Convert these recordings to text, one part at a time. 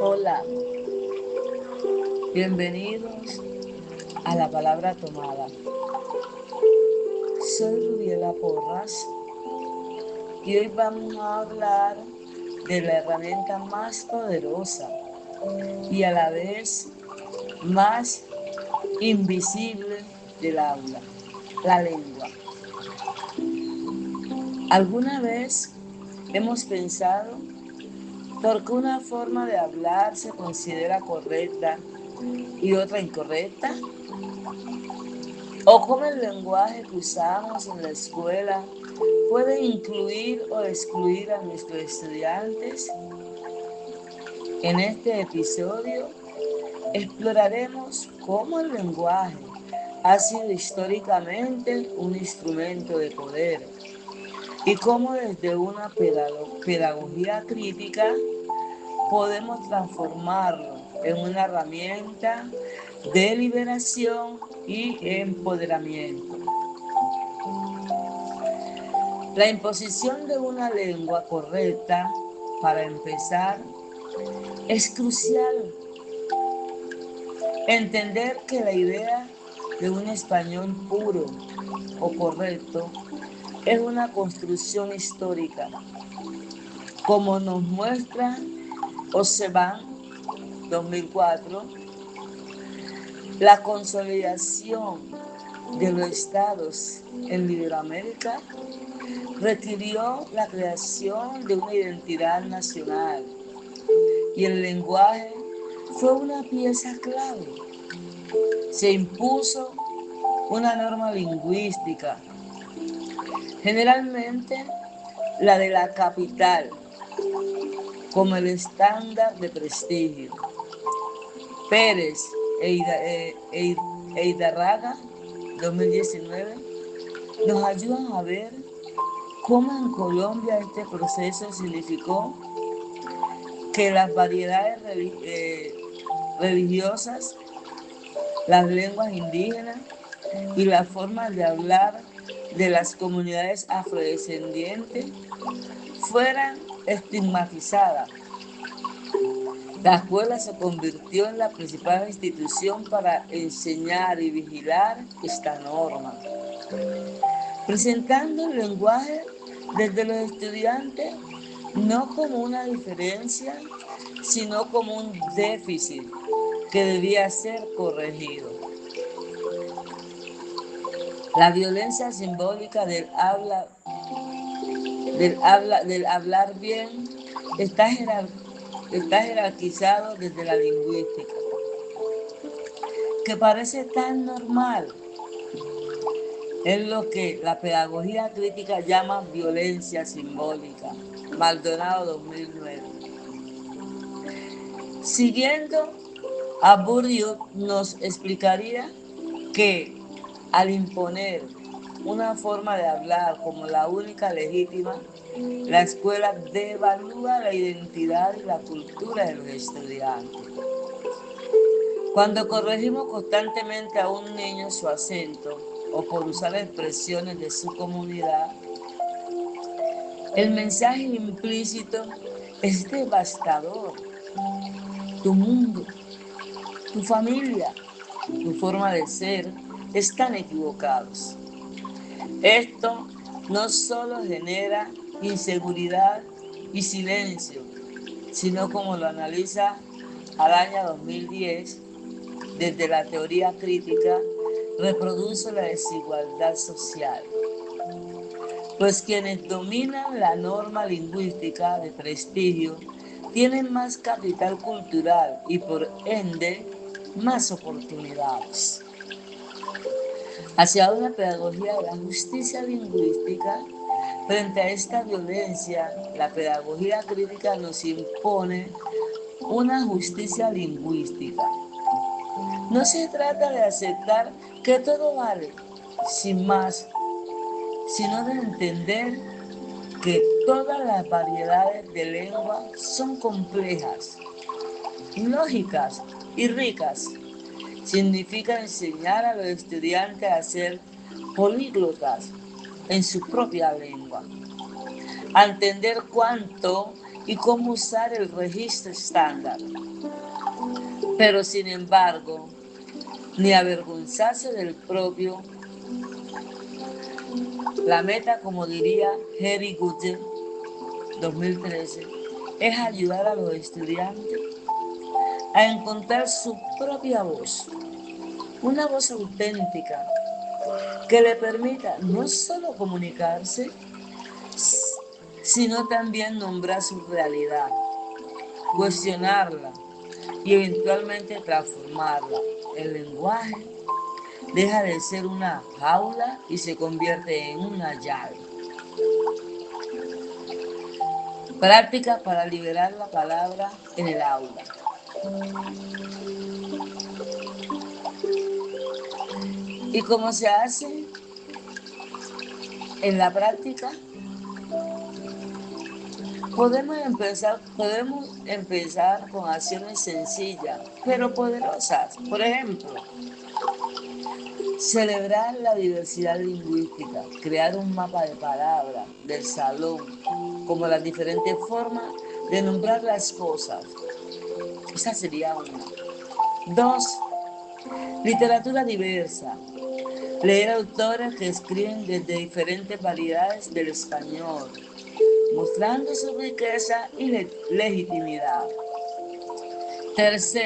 Hola, bienvenidos a la palabra tomada. Soy Rubiela Porras y hoy vamos a hablar de la herramienta más poderosa y a la vez más invisible del aula, la lengua. ¿Alguna vez hemos pensado por qué una forma de hablar se considera correcta y otra incorrecta? ¿O cómo el lenguaje que usamos en la escuela puede incluir o excluir a nuestros estudiantes? En este episodio exploraremos cómo el lenguaje ha sido históricamente un instrumento de poder y cómo desde una pedagogía crítica podemos transformarlo en una herramienta de liberación y empoderamiento. La imposición de una lengua correcta, para empezar, es crucial. Entender que la idea de un español puro o correcto es una construcción histórica, como nos muestra Oceban 2004, la consolidación de los estados en Iberoamérica requirió la creación de una identidad nacional y el lenguaje fue una pieza clave. Se impuso una norma lingüística, generalmente la de la capital, como el estándar de prestigio. Pérez e Idarraga, 2019, nos ayudan a ver cómo en Colombia este proceso significó que las variedades religiosas, las lenguas indígenas y las formas de hablar de las comunidades afrodescendientes fueran estigmatizadas. La escuela se convirtió en la principal institución para enseñar y vigilar esta norma, presentando el lenguaje desde los estudiantes no como una diferencia, sino como un déficit que debía ser corregido. La violencia simbólica del hablar bien está jerarquizado desde la lingüística, que parece tan normal. Es lo que la pedagogía crítica llama violencia simbólica. Maldonado 2009. Siguiendo, a Bourdieu nos explicaría que al imponer una forma de hablar como la única legítima, la escuela devalúa la identidad y la cultura de los estudiantes. Cuando corregimos constantemente a un niño su acento o por usar expresiones de su comunidad, el mensaje implícito es devastador. Tu mundo, tu familia, tu forma de ser están equivocados. Esto no solo genera inseguridad y silencio, sino como lo analiza Araña 2010, desde la teoría crítica, reproduce la desigualdad social. Pues quienes dominan la norma lingüística de prestigio tienen más capital cultural y por ende más oportunidades. Hacia una pedagogía de la justicia lingüística, frente a esta violencia, la pedagogía crítica nos impone una justicia lingüística. No se trata de aceptar que todo vale, sin más, sino de entender que todas las variedades de lengua son complejas, lógicas y ricas. Significa enseñar a los estudiantes a ser políglotas en su propia lengua, a entender cuánto y cómo usar el registro estándar. Pero sin embargo, ni avergonzarse del propio. La meta, como diría Hedy Gutte, 2013, es ayudar a los estudiantes a encontrar su propia voz, una voz auténtica que le permita no solo comunicarse, sino también nombrar su realidad, cuestionarla y eventualmente transformarla. El lenguaje deja de ser una jaula y se convierte en una llave. Práctica para liberar la palabra en el aula. ¿Y cómo se hace en la práctica? Podemos empezar con acciones sencillas, pero poderosas. Por ejemplo, celebrar la diversidad lingüística, crear un mapa de palabras del salón, como las diferentes formas de nombrar las cosas. Esa sería una. 2. Literatura diversa. Leer autores que escriben desde diferentes variedades del español, mostrando su riqueza y legitimidad. 3.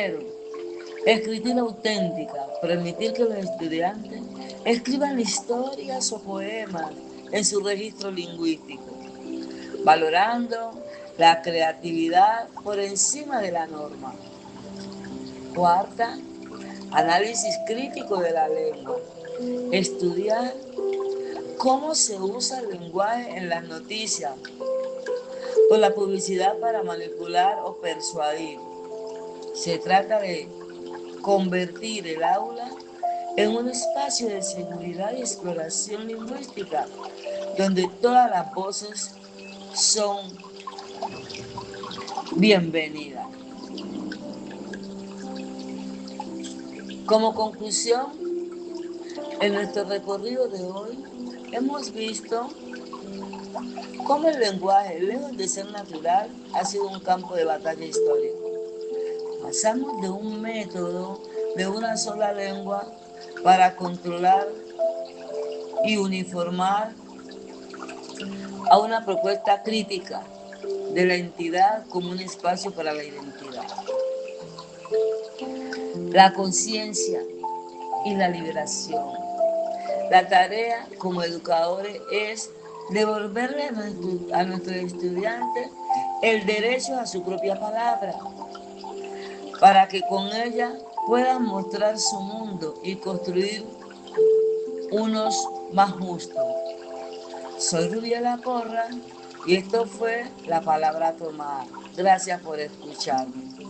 Escritura auténtica. Permitir que los estudiantes escriban historias o poemas en su registro lingüístico, valorando la creatividad por encima de la norma. 4. Análisis crítico de la lengua. Estudiar cómo se usa el lenguaje en las noticias o la publicidad para manipular o persuadir. Se trata de convertir el aula en un espacio de seguridad y exploración lingüística, donde todas las voces son bienvenidas. Como conclusión, en nuestro recorrido de hoy hemos visto cómo el lenguaje, lejos de ser natural, ha sido un campo de batalla histórico. Pasamos de un método de una sola lengua para controlar y uniformar a una propuesta crítica de la entidad como un espacio para la identidad. La conciencia y la liberación. La tarea como educadores es devolverle a nuestros estudiantes el derecho a su propia palabra, para que con ella puedan mostrar su mundo y construir unos más justos. Soy Rubiela Porra y esto fue La Palabra Tomada. Gracias por escucharme.